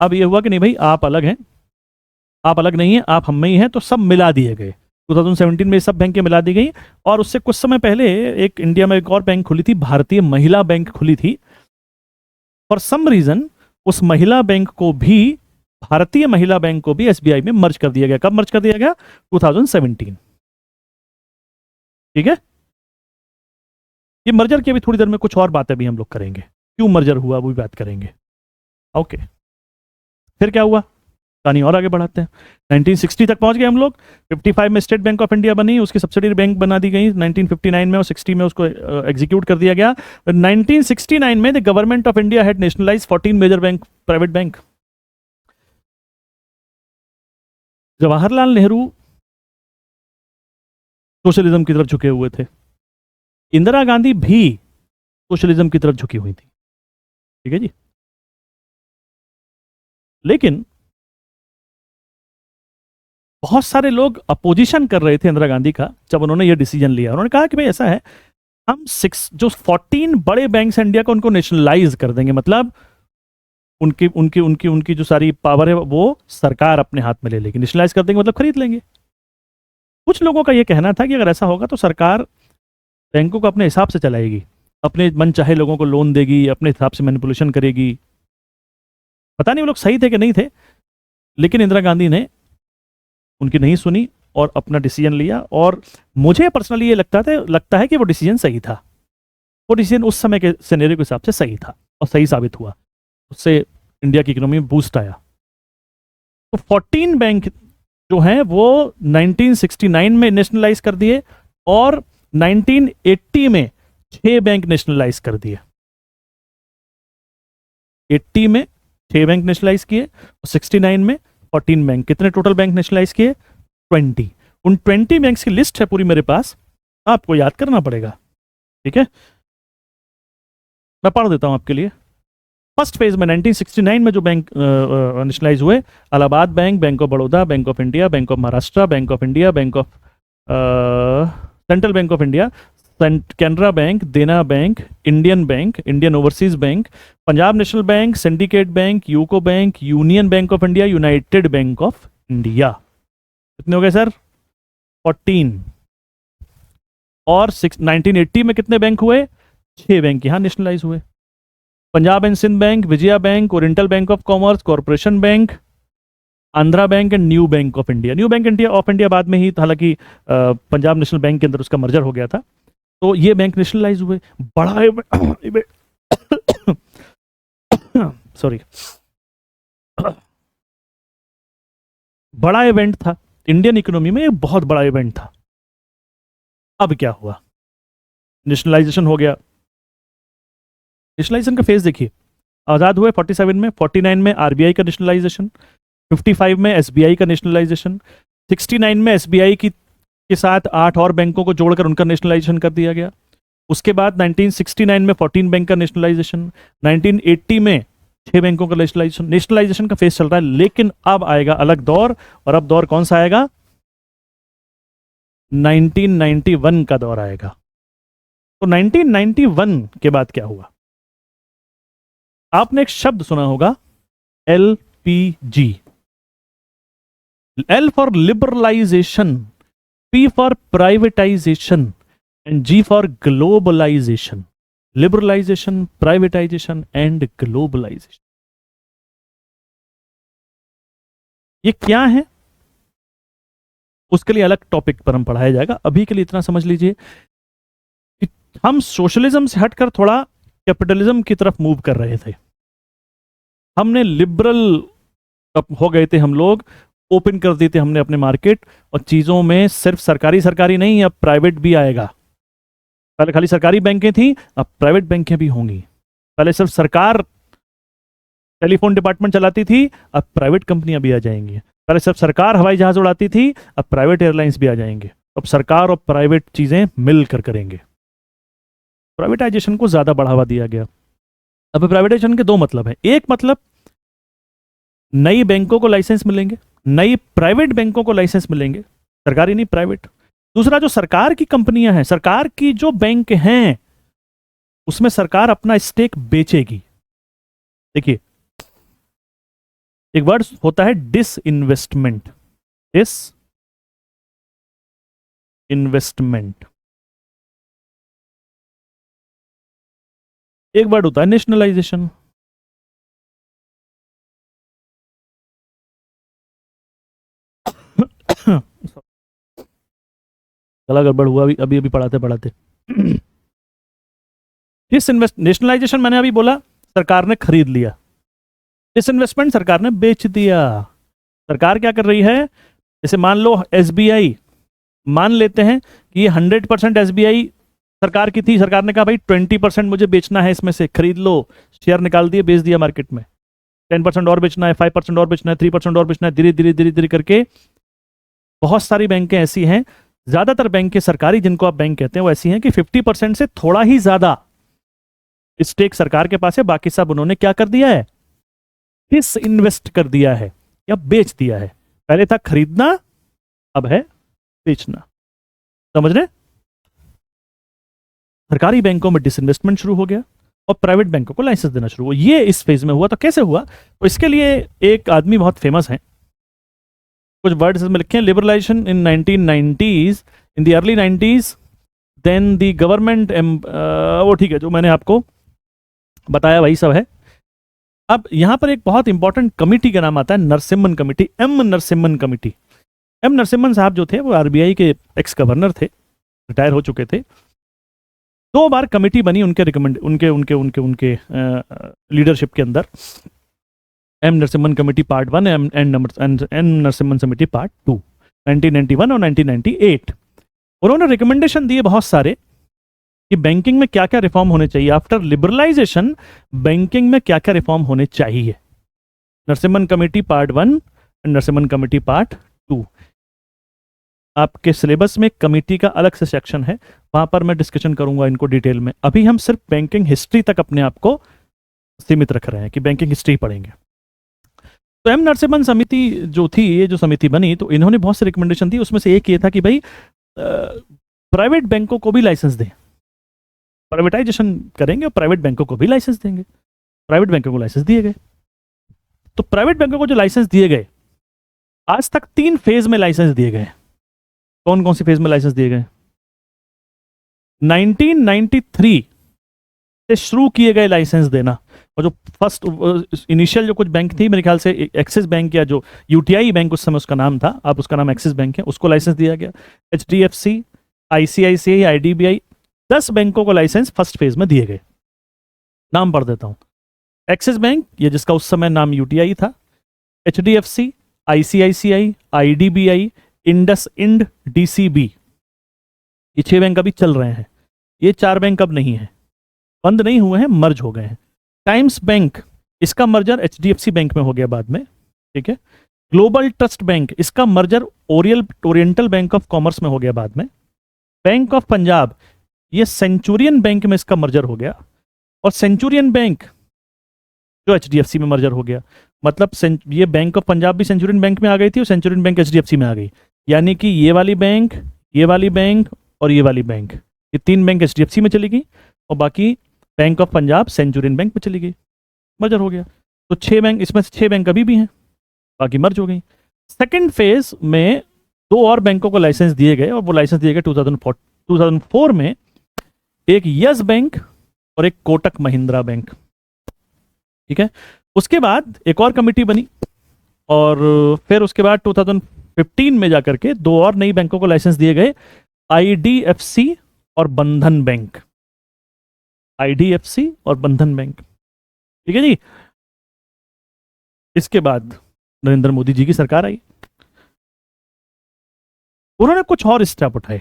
अब ये हुआ कि नहीं भाई, आप अलग हैं, आप अलग नहीं हैं, आप हम में ही हैं, तो सब मिला दिए गए। 2017 में सब बैंकें मिला दी गई। और उससे कुछ समय पहले एक इंडिया में एक और बैंक खुली थी, भारतीय महिला बैंक खुली थी। फॉर सम रीजन उस महिला बैंक को भी, भारतीय महिला बैंक को भी एसबीआई में मर्ज कर दिया गया। कब मर्ज कर दिया गया? 2017। ठीक है, ये मर्जर की अभी थोड़ी देर में कुछ और बातें भी हम लोग करेंगे, क्यों मर्जर हुआ वो भी बात करेंगे। ओके, फिर क्या हुआ, कहानी और आगे बढ़ाते हैं। 1960 तक पहुंच गए हम लोग। 55 में स्टेट बैंक ऑफ इंडिया बनी, उसकी सब्सिडियरी बैंक बना दी गई 1959 में, और 60 में उसको एग्जीक्यूट कर दिया गया। 1969 में the government of India had nationalise 14 major bank, private bank. Jawaharlal Nehru socialism की तरफ झुके हुए थे, इंदिरा गांधी भी सोशलिज्म की तरफ झुकी हुई थी। ठीक है जी, लेकिन बहुत सारे लोग अपोजिशन कर रहे थे इंदिरा गांधी का जब उन्होंने ये डिसीजन लिया। उन्होंने कहा कि भाई ऐसा है, हम 14 बड़े बैंक्स इंडिया को उनको नेशनलाइज कर देंगे, मतलब उनकी उनकी उनकी उनकी जो सारी पावर है वो सरकार अपने हाथ में ले लेगी। नेशनलाइज कर देंगे मतलब खरीद लेंगे। कुछ लोगों का यह कहना था कि अगर ऐसा होगा तो सरकार बैंकों को अपने हिसाब से चलाएगी, अपने मन चाहे लोगों को लोन देगी, अपने हिसाब से मैनिपुलेशन करेगी। पता नहीं वो लोग सही थे कि नहीं थे, लेकिन इंदिरा गांधी ने उनकी नहीं सुनी और अपना डिसीजन लिया। और मुझे पर्सनली ये लगता है कि वो डिसीजन सही था। वो डिसीजन उस समय के सिनेरियो के हिसाब से सही था और सही साबित हुआ। उससे इंडिया की इकोनॉमी में बूस्ट आया। तो 14 बैंक जो हैं वो 1969 में नेशनलाइज कर दिए और 1980 में 6 बैंक नेशनलाइज कर दिए। 80 में 6 बैंक नेशनलाइज किए और 69 में 14 बैंक। कितने टोटल बैंक नेशनलाइज किए? 20। उन 20 बैंक्स की लिस्ट है पूरी मेरे पास, आपको याद करना पड़ेगा। ठीक है, मैं पढ़ देता हूं आपके लिए। फर्स्ट फेज में 1969 में जो बैंक नेशनलाइज हुए, Allahabad bank, bank of Baroda, bank of India, bank of Maharashtra, bank of India, bank of central bank of India, Canara bank, Dena bank, Indian bank, Indian overseas bank, Punjab national bank, syndicate bank, UCO bank, union bank of India, united bank of India. कितने हो गए sir? 14। और 1980 में कितने bank हुए? 6 bank यहां nationalise हुए। Punjab and Sindh bank, Vijaya bank, oriental bank of commerce, corporation bank, Andhra bank and new bank of India. New bank of India बाद में ही, हालांकि पंजाब नेशनल बैंक के अंदर उसका मर्जर हो गया था। तो ये बैंक नेशनलाइज हुए। बड़ा सॉरी, बड़ा इवेंट था इंडियन इकोनॉमी में, एक बहुत बड़ा इवेंट था। अब क्या हुआ? नेशनलाइजेशन हो गया। नेशनलाइजेशन का फेज देखिए, आजाद हुए 47 में, 49 में आरबीआई का नेशनलाइजेशन, 55 में एसबीआई का नेशनलाइजेशन, 69 में एसबीआई के साथ 8 और बैंकों को जोड़कर उनका नेशनलाइजेशन कर दिया गया। उसके बाद 1969 में 14 बैंक का नेशनलाइजेशन, 1980 में 6 बैंकों का नेशनलाइजेशन। नेशनलाइजेशन का फेज चल रहा है, लेकिन अब आएगा अलग दौर। और अब दौर कौन सा आएगा? 1991 का दौर आएगा। तो 1991 के बाद क्या हुआ? आपने एक शब्द सुना होगा, LPG. L for liberalization, P for privatization, and G for globalization. Liberalization, privatization and globalization. ये क्या है उसके लिए अलग टॉपिक पर हम पढ़ाया जाएगा. अभी के लिए इतना समझ लीजिए कि हम सोशलिज्म से हटकर थोड़ा कैपिटलिज्म की तरफ मूव कर रहे थे. हमने लिबरल हो गए थे, हम लोग ओपन कर दिए थे हमने अपने मार्केट, और चीजों में सिर्फ सरकारी नहीं, अब प्राइवेट भी आएगा. पहले खाली सरकारी बैंकें थी, अब प्राइवेट बैंकें भी होंगी. पहले सिर्फ सरकार टेलीफोन डिपार्टमेंट चलाती थी, अब प्राइवेट कंपनियां भी आ जाएंगी. पहले सिर्फ सरकार हवाई जहाज उड़ाती थी, अब प्राइवेट एयरलाइंस भी आ जाएंगे. अब सरकार और प्राइवेट चीजें मिलकर करेंगे. प्राइवेटाइजेशन को ज्यादा बढ़ावा दिया गया. अब प्राइवेटाइजेशन के दो मतलब है. एक मतलब नई बैंकों को लाइसेंस मिलेंगे, नई प्राइवेट बैंकों को लाइसेंस मिलेंगे, सरकारी नहीं प्राइवेट. दूसरा, जो सरकार की कंपनियां हैं, सरकार की जो बैंक हैं, उसमें सरकार अपना स्टेक बेचेगी. देखिए, एक वर्ड होता है डिसइन्वेस्टमेंट. डिसइन्वेस्टमेंट. एक वर्ड होता है नेशनलाइजेशन. गला गड़बड़ हुआ अभी अभी पढ़ाते पढ़ाते. नेशनलाइजेशन मैंने अभी बोला, सरकार ने खरीद लिया. डिसइन्वेस्टमेंट, सरकार ने बेच दिया. सरकार क्या कर रही है, जैसे मान लो एसबीआई, मान लेते हैं कि ये 100% एसबीआई सरकार की थी. सरकार ने कहा भाई 20% मुझे बेचना है, इसमें से खरीद लो. शेयर निकाल दिए, बेच दिया मार्केट में. 10% और बेचना है, 5% और बेचना है, 3% और बेचना है. धीरे धीरे धीरे धीरे करके बहुत सारी बैंकें ऐसी हैं, ज्यादातर बैंकें सरकारी जिनको आप बैंक कहते हैं वो ऐसी हैं कि 50% से थोड़ा ही ज्यादा स्टेक सरकार के पास है. बाकी सब उन्होंने क्या कर दिया है, डिसइन्वेस्ट कर दिया है या बेच दिया है. पहले था खरीदना, अब है बेचना. समझ रहे? सरकारी बैंकों में डिसइन्वेस्टमेंट शुरू हो गया और प्राइवेट बैंकों को लाइसेंस देना शुरू हुआ. ये इस फेज में हुआ. तो कैसे हुआ? तो इसके लिए एक आदमी बहुत फेमस है, कुछ वर्ड्स में लिखे हैं. Liberalisation in 1990s, in the early 90s, then the government, वो ठीक है, जो मैंने आपको बताया वही सब है. अब यहां पर एक बहुत इंपॉर्टेंट कमिटी का नाम आता है Narasimhan committee. M Narasimhan committee. M Narasimhan साहब जो थे वो आरबीआई के एक्स गवर्नर थे, रिटायर हो चुके थे. 2 बार कमिटी बनी उनके रिकमेंड उनके उनके उनके उनके लीडरशिप के अंदर. M Narasimhan committee part 1 N Narasimhan committee part 2, 1991 और 1998. उन्होंने रिकमेंडेशन दिए बहुत सारे कि बैंकिंग में क्या क्या रिफॉर्म होने चाहिए. आफ्टर लिबरलाइजेशन बैंकिंग में क्या क्या रिफॉर्म होने चाहिए. Narasimhan committee part 1 and Narasimhan committee part 2. आपके सिलेबस में कमेटी का अलग से सेक्शन है, वहां पर मैं डिस्कशन करूंगा इनको डिटेल में. अभी हम सिर्फ बैंकिंग हिस्ट्री तक अपने आप को सीमित रख रहे हैं कि बैंकिंग हिस्ट्री पढ़ेंगे. तो एम नरसिम्हन समिति जो थी, ये जो समिति बनी, तो इन्होंने बहुत से रिकमेंडेशन दी. उसमें से एक ये था कि भाई प्राइवेट बैंकों को भी लाइसेंस दें. प्राइवेटाइजेशन करेंगे और प्राइवेट बैंकों को भी लाइसेंस देंगे. प्राइवेट बैंकों को लाइसेंस दिए गए. तो प्राइवेट बैंकों को जो लाइसेंस दिए गए, आज तक 3 फेज में लाइसेंस दिए गए. कौन कौन सी फेज में लाइसेंस दिए गए? 1993 से शुरू किए गए लाइसेंस देना. और जो फर्स्ट इनिशियल जो कुछ बैंक थी, मेरे ख्याल से एक्सिस बैंक या जो यूटीआई बैंक उस समय उसका नाम था, अब उसका नाम एक्सिस बैंक है, उसको लाइसेंस दिया गया. एचडीएफसी, आईसीआईसीआई, आईडीबीआई, 10 बैंकों को लाइसेंस फर्स्ट फेज में दिए गए. नाम पढ़ देता हूं. एक्सिस बैंक, ये जिसका उस समय नाम यूटीआई था. HDFC, ICICI, IDBI, IndusInd, DCB. ये 6 बैंक अभी चल रहे हैं. ये 4 बैंक अब नहीं है, बंद नहीं हुए हैं, मर्ज हो गए हैं. टाइम्स बैंक, इसका मर्जर एचडीएफसी बैंक में हो गया बाद में. ठीक है. ग्लोबल ट्रस्ट बैंक, इसका merger oriental bank of commerce में हो गया बाद में. बैंक ऑफ पंजाब, ये सेंचुरियन बैंक में इसका मर्जर हो गया. और सेंचुरियन बैंक जो एचडीएफसी में मर्जर हो गया. मतलब ये बैंक ऑफ पंजाब भी सेंचुरियन बैंक में आ गई थी और सेंचुरियन बैंक एचडीएफसी में आ गई. यानी कि ये वाली बैंक, ये वाली बैंक और ये वाली बैंक, ये 3 बैंक एचडीएफसी में चली गई और बाकी bank of Punjab Centurion bank में चली गई. मर्जर हो गया. तो 6 बैंक, इसमें से 6 बैंक अभी भी हैं, बाकी मर्ज हो गई. सेकेंड फेज में 2 और बैंकों को लाइसेंस दिए गए, और वो लाइसेंस दिए गए 2004 में, एक यस बैंक और एक कोटक महिंद्रा बैंक। ठीक है, उसके बाद एक और कमिटी बनी, और फिर उसके बाद 2015 में जाकर के 2 और नई बैंकों को लाइसेंस दिए गए, आईडीएफसी और बंधन बैंक। आईडीएफसी और बंधन बैंक, ठीक है जी। इसके बाद नरेंद्र मोदी जी की सरकार आई, उन्होंने कुछ और स्टेप उठाए,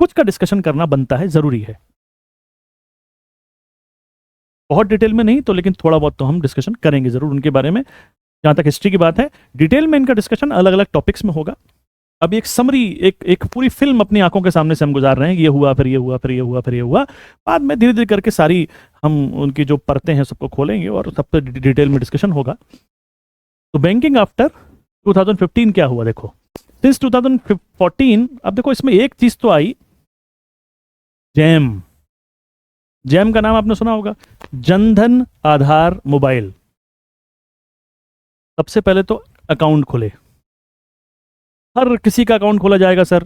कुछ का डिस्कशन करना बनता है, जरूरी है, बहुत डिटेल में नहीं तो, लेकिन थोड़ा बहुत तो हम डिस्कशन करेंगे जरूर उनके बारे में। जहां तक हिस्ट्री की बात है, डिटेल में इनका डिस्कशन अलग अलग टॉपिक्स में होगा। अभी एक समरी, एक पूरी फिल्म अपनी आंखों के सामने से हम गुजार रहे हैं, ये हुआ, फिर ये हुआ, फिर ये हुआ, फिर ये हुआ। बाद में धीरे धीरे करके सारी हम उनकी जो परतें हैं सबको खोलेंगे और सब पे डिटेल में डिस्कशन होगा। तो बैंकिंग आफ्टर 2015 क्या हुआ, देखो सिंस 2014, अब देखो इसमें एक चीज तो आई, जैम। जैम का नाम आपने सुना होगा, जनधन आधार मोबाइल। सबसे पहले तो अकाउंट खुले, हर किसी का अकाउंट खोला जाएगा सर,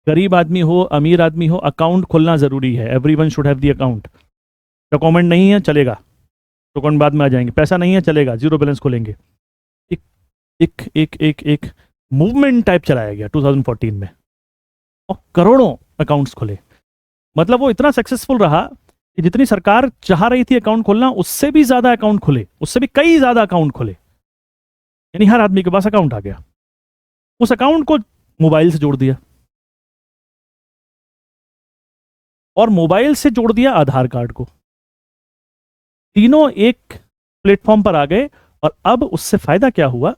गरीब आदमी हो अमीर आदमी हो, अकाउंट खोलना जरूरी है। Everyone should have the account. Document नहीं है चलेगा, डॉक्यूमेंट बाद में आ जाएंगे, पैसा नहीं है चलेगा, जीरो बैलेंस खोलेंगे। एक एक एक एक एक मूवमेंट टाइप चलाया गया 2014 में, और करोड़ों अकाउंट्स खुले। मतलब वो इतना सक्सेसफुल रहा कि जितनी सरकार चाह रही थी अकाउंट खोलना, उससे भी ज्यादा अकाउंट खुले, उससे भी कई ज्यादा अकाउंट खुले, यानी हर आदमी के पास अकाउंट आ गया। उस अकाउंट को मोबाइल से जोड़ दिया, और मोबाइल से जोड़ दिया आधार कार्ड को। तीनों एक प्लेटफॉर्म पर आ गए, और अब उससे फायदा क्या हुआ,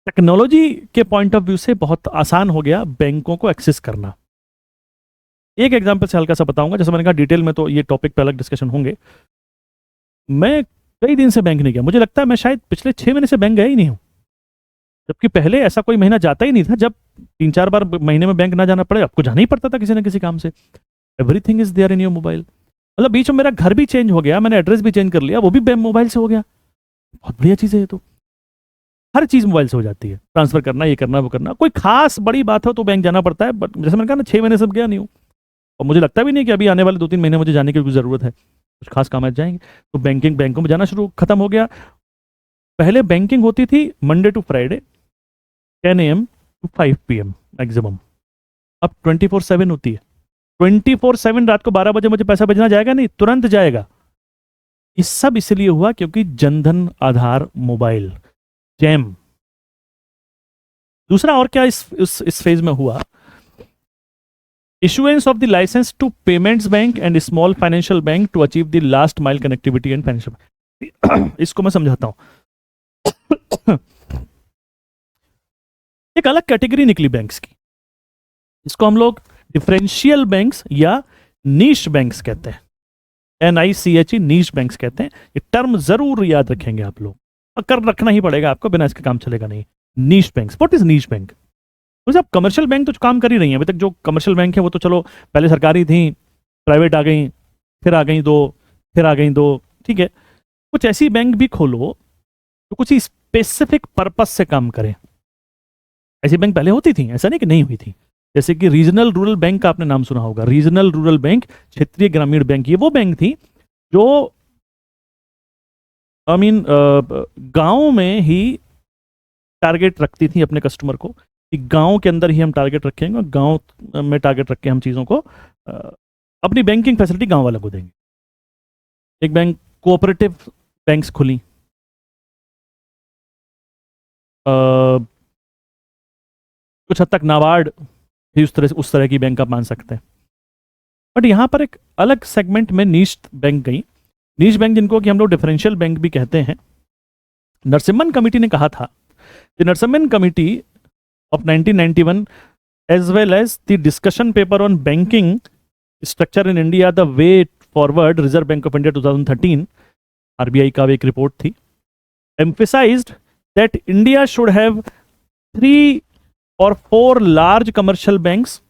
टेक्नोलॉजी के पॉइंट ऑफ व्यू से बहुत आसान हो गया बैंकों को एक्सेस करना। एक एग्जांपल से हल्का सा बताऊंगा, जैसे मैंने कहा डिटेल में तो ये टॉपिक पे अलग डिस्कशन होंगे। मैं कई दिन से बैंक नहीं गया, मुझे लगता है मैं शायद पिछले 6 महीने से बैंक गया ही नहीं हूं, जबकि पहले ऐसा कोई महीना जाता ही नहीं था जब 3-4 बार महीने में बैंक ना जाना पड़े। आपको जाना ही पड़ता था किसी ना किसी काम से। Everything is there in your mobile. मतलब बीच में मेरा घर भी चेंज हो गया, मैंने एड्रेस भी चेंज कर लिया, वो भी मोबाइल से हो गया। बहुत बढ़िया चीज है ये तो, हर चीज मोबाइल से हो जाती है। ट्रांसफर करना, ये करना, वो करना, कोई खास बड़ी बात हो तो बैंक जाना पड़ता है, बट जैसे मैंने कहा ना 6 महीने से गया नहीं हूँ, और मुझे लगता भी नहीं कि अभी आने वाले 2-3 महीने मुझे जाने की कोई जरूरत है, कुछ खास काम आ जाएंगे तो बैंकों में जाना खत्म हो गया। पहले बैंकिंग होती थी Monday to Friday 10 AM to 5 PM maximum, अब 24/7 होती है। 24/7 रात को 12 बजे मुझे पैसा भेजना जाएगा नहीं, तुरंत जाएगा। ये सब इसलिए हुआ क्योंकि जनधन आधार मोबाइल, जैम। दूसरा और क्या इस फेज में हुआ, issuance of the license to payments bank and small financial bank to achieve the last mile connectivity and financial इसको मैं समझाता हूं। एक अलग कैटेगरी निकली बैंक्स की, इसको हम लोग डिफरेंशियल बैंक्स या नीश बैंक्स कहते हैं। NICHE, नीश बैंक्स कहते हैं। ये टर्म जरूर याद रखेंगे आप लोग, कर रखना ही पड़ेगा आपको, बिना इसके काम चलेगा नहीं। Niche banks, what is niche bank? तो अब कमर्शियल बैंक तो काम कर ही रही हैं अभी तक। जो कमर्शियल बैंक है वो तो चलो पहले सरकारी थी, प्राइवेट आ गई, फिर आ गई दो, फिर आ गई दो, ठीक है। कुछ ऐसी बैंक भी खोलो तो कुछ स्पेसिफिक पर्पस से काम करें। ऐसी बैंक पहले होती थी, ऐसा नहीं कि नहीं हुई थी। जैसे कि रीजनल रूरल बैंक का आपने नाम सुना होगा, रीजनल रूरल बैंक, क्षेत्रीय ग्रामीण बैंक। ये वो बैंक थी जो गांव में ही टारगेट रखती थी अपने कस्टमर को, कि गांव के अंदर ही हम टारगेट रखेंगे और गांव में टारगेट रख के हम चीज़ों को अपनी बैंकिंग फैसिलिटी गांव वालों को देंगे। एक बैंक कोऑपरेटिव बैंक्स खुली, कुछ हद तक नाबार्ड भी उस तरह की बैंक आप मान सकते हैं। बट यहां पर एक अलग सेगमेंट में नीश बैंक गई। नीश बैंक जिनको कि हम लोग डिफरेंशियल बैंक भी कहते हैं। नरसिम्हन कमेटी ने कहा था, the Narasimhan committee of 1991 as well as the discussion paper on banking structure in India, the way forward, Reserve Bank of India 2013, RBI का एक रिपोर्ट थी, emphasized that India should have 3 or 4 large commercial banks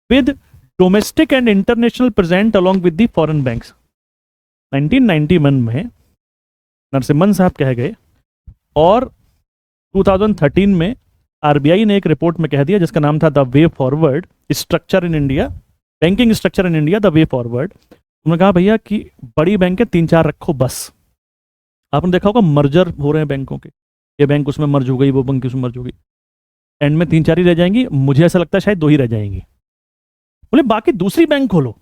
with domestic and international present along with the foreign banks। 1991 में नरसिम्हन साहब कह गए और 2013 में RBI ने एक रिपोर्ट में कह दिया जिसका नाम था the way forward structure in India, banking structure in India the way forward. उन्होंने कहा भैया कि बड़ी बैंकें 3-4 रखो बस। आपने देखा होगा मर्जर हो रहे हैं बैंकों के, ये बैंक उसमें मर्ज हो गई, वो बैंक उसमें मर्ज हो गई, एंड में 3-4 ही रह जाएंगी। मुझे ऐसा लगता है शायद 2 ही रह जाएंगी। बोले बाकी दूसरी बैंक खोलो।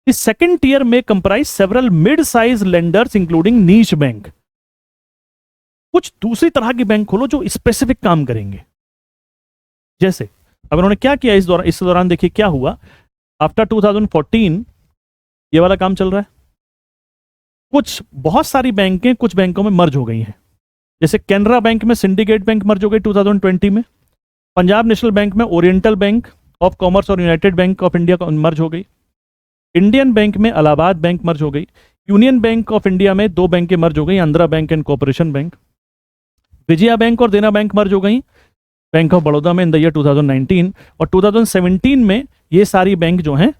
इस सेकेंड टीयर में comprise several mid size lenders including niche bank. कुछ दूसरी तरह की बैंक खोलो जो स्पेसिफिक काम करेंगे। जैसे अब उन्होंने क्या किया इस दौरान देखिए क्या हुआ। आफ्टर 2014 ये वाला काम चल रहा है। कुछ बहुत सारी बैंकें कुछ बैंकों में मर्ज हो गई हैं। जैसे कैनरा बैंक में सिंडिकेट बैंक मर्ज हो गई 2020 में। पंजाब नेशनल बैंक में ओरिएंटल बैंक ऑफ कॉमर्स और यूनाइटेड बैंक ऑफ इंडिया मर्ज हो गई। इंडियन बैंक में इलाहाबाद बैंक मर्ज हो गई। यूनियन बैंक ऑफ इंडिया में 2 बैंकें मर्ज हो गई, Andhra bank and corporation bank. Vijaya bank और देना बैंक मर्ज हो गई बैंक ऑफ बड़ौदा में इन द ईयर 2019। और 2017 में ये सारी बैंक जो हैं,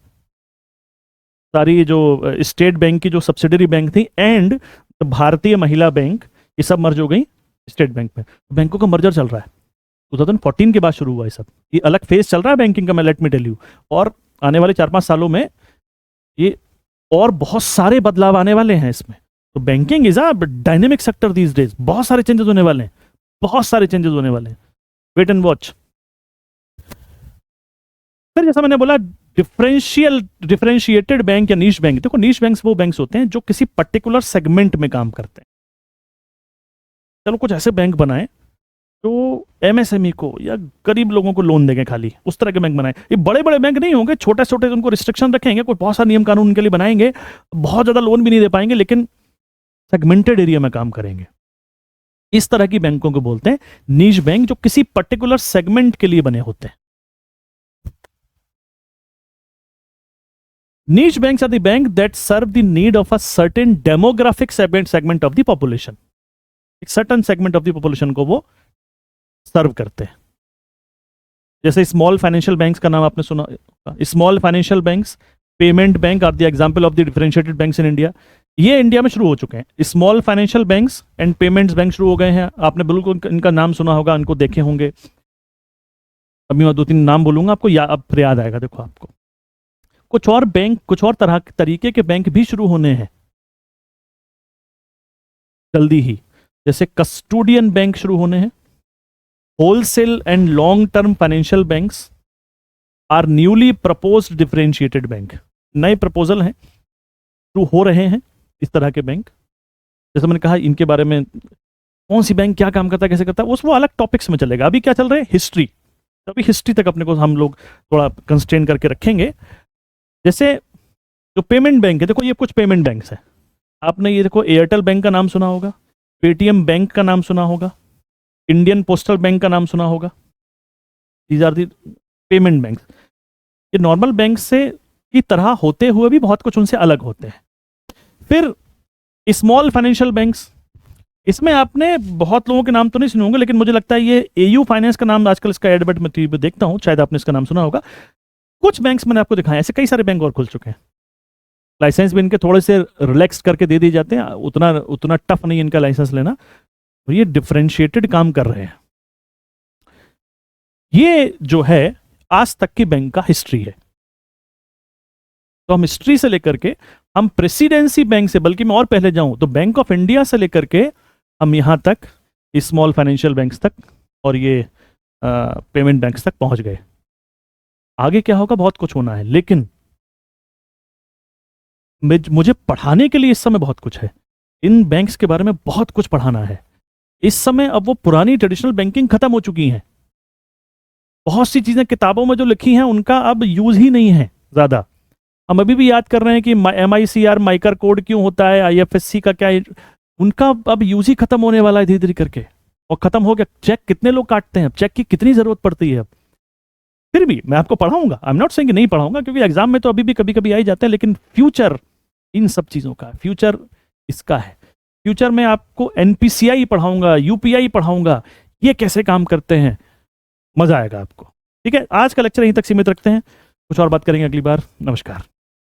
सारी जो स्टेट बैंक की जो सब्सिडरी बैंक थी एंड भारतीय महिला बैंक, ये सब मर्ज हो गई स्टेट बैंक में। बैंकों का मर्जर चल रहा है, 2014 के बाद शुरू हुआ है सब। ये अलग फेज चल रहा है बैंकिंग का, मैं लेट मी टेल यू। और आने वाले 4-5 सालों में ये और बहुत सारे बदलाव आने वाले हैं इसमें। तो banking is a dynamic sector these days. बहुत सारे चेंजेस होने वाले हैं, बहुत सारे चेंजेस होने वाले हैं। Wait and watch. फिर जैसा मैंने बोला डिफरेंशिएटेड बैंक या नीश बैंक। देखो नीश बैंक्स वो बैंक्स होते हैं जो किसी पर्टिकुलर सेगमेंट में काम करते हैं। चलो कुछ ऐसे बैंक बनाए जो एमएसएमई को या गरीब लोगों को लोन देंगे, खाली उस तरह के बैंक बनाए। ये बड़े बड़े बैंक नहीं होंगे, छोटे छोटे उनको रिस्ट्रिक्शन रखेंगे, कोई बहुत सारा नियम कानून उनके लिए बनाएंगे, बहुत ज्यादा लोन भी नहीं दे पाएंगे, लेकिन सेगमेंटेड एरिया में काम करेंगे। इस तरह की बैंकों को बोलते हैं नीश बैंक, जो किसी पर्टिकुलर सेगमेंट के लिए बने होते हैं। Niche banks are the bank that serve the need of a certain demographic segment of the population. एक certain segment of the population को वो सर्व करते हैं। जैसे स्मॉल फाइनेंशियल बैंक्स का नाम आपने सुना। Small financial banks, payment bank are the example of the differentiated banks in India. ये इंडिया में शुरू हो चुके हैं। Small financial banks and payments bank शुरू हो गए हैं। आपने बिल्कुल इनका नाम सुना होगा, इनको देखे होंगे। अभी मैं 2-3 नाम बोलूंगा आपको, अब फिर याद आएगा। देखो आपको कुछ और बैंक, कुछ और तरीके के बैंक भी शुरू होने हैं जल्दी ही। जैसे कस्टोडियन बैंक शुरू होने हैं। Wholesale and long term financial banks are newly proposed differentiated bank. नए प्रपोजल हैं, शुरू हो रहे हैं इस तरह के बैंक। जैसे मैंने कहा इनके बारे में, कौन सी बैंक क्या काम करता है, कैसे करता है, वो अलग टॉपिक्स में चलेगा। अभी क्या चल रहा है, हिस्ट्री। अभी हिस्ट्री तक अपने को हम लोग थोड़ा कंस्ट्रेन करके रखेंगे। जैसे जो पेमेंट बैंक है, देखो ये कुछ पेमेंट बैंक्स हैं। आपने ये देखो एयरटेल बैंक का नाम सुना होगा, पेटीएम बैंक का नाम सुना होगा, इंडियन पोस्टल बैंक का नाम सुना होगा। These are the payment banks. ये नॉर्मल बैंक से की तरह होते हुए भी बहुत कुछ उनसे अलग होते हैं। फिर स्मॉल फाइनेंशियल बैंक्स, इसमें आपने बहुत लोगों के नाम तो नहीं सुने होंगे, लेकिन मुझे लगता है ये एयू फाइनेंस का नाम आजकल इसका एडवर्ट में टीवी पे देखता हूँ, शायद आपने इसका नाम सुना होगा। कुछ बैंक्स मैंने आपको दिखाया, ऐसे कई सारे बैंक और खुल चुके हैं। लाइसेंस भी इनके थोड़े से रिलैक्स करके दे दिए जाते हैं, उतना टफ नहीं इनका लाइसेंस लेना, और ये डिफरेंशिएटेड काम कर रहे हैं। ये जो है आज तक की बैंक का हिस्ट्री है। तो हम हिस्ट्री से लेकर के हम प्रेसिडेंसी बैंक से, बल्कि मैं और पहले जाऊं तो बैंक ऑफ इंडिया से लेकर के हम यहां तक स्मॉल फाइनेंशियल बैंक्स तक और ये पेमेंट बैंक्स तक पहुंच गए। आगे क्या होगा, बहुत कुछ होना है, लेकिन मुझे पढ़ाने के लिए इस समय बहुत कुछ है। इन बैंक्स के बारे में बहुत कुछ पढ़ाना है इस समय। अब वो पुरानी ट्रेडिशनल बैंकिंग खत्म हो चुकी हैं। बहुत सी चीजें किताबों में जो लिखी हैं उनका अब यूज ही नहीं है ज्यादा। हम अभी भी याद कर रहे हैं कि MICR माइकर कोड क्यों होता है, IFSC का क्या, उनका अब यूज ही खत्म होने वाला है धीरे धीरे करके, और खत्म हो गया। चेक कितने लोग काटते हैं, चेक की कितनी जरूरत पड़ती है अब। फिर भी मैं आपको पढ़ाऊंगा, आई एम नॉट सेइंग कि नहीं पढ़ाऊंगा, क्योंकि एग्जाम में तो अभी भी कभी कभी आ ही जाते हैं, लेकिन फ्यूचर इन सब चीजों का, फ्यूचर इसका है। फ्यूचर में आपको NPCI पढ़ाऊंगा, UPI पढ़ाऊंगा, ये कैसे काम करते हैं, मजा आएगा आपको। ठीक है, आज का लेक्चर यहीं तक सीमित रखते हैं, कुछ और बात करेंगे अगली बार। नमस्कार।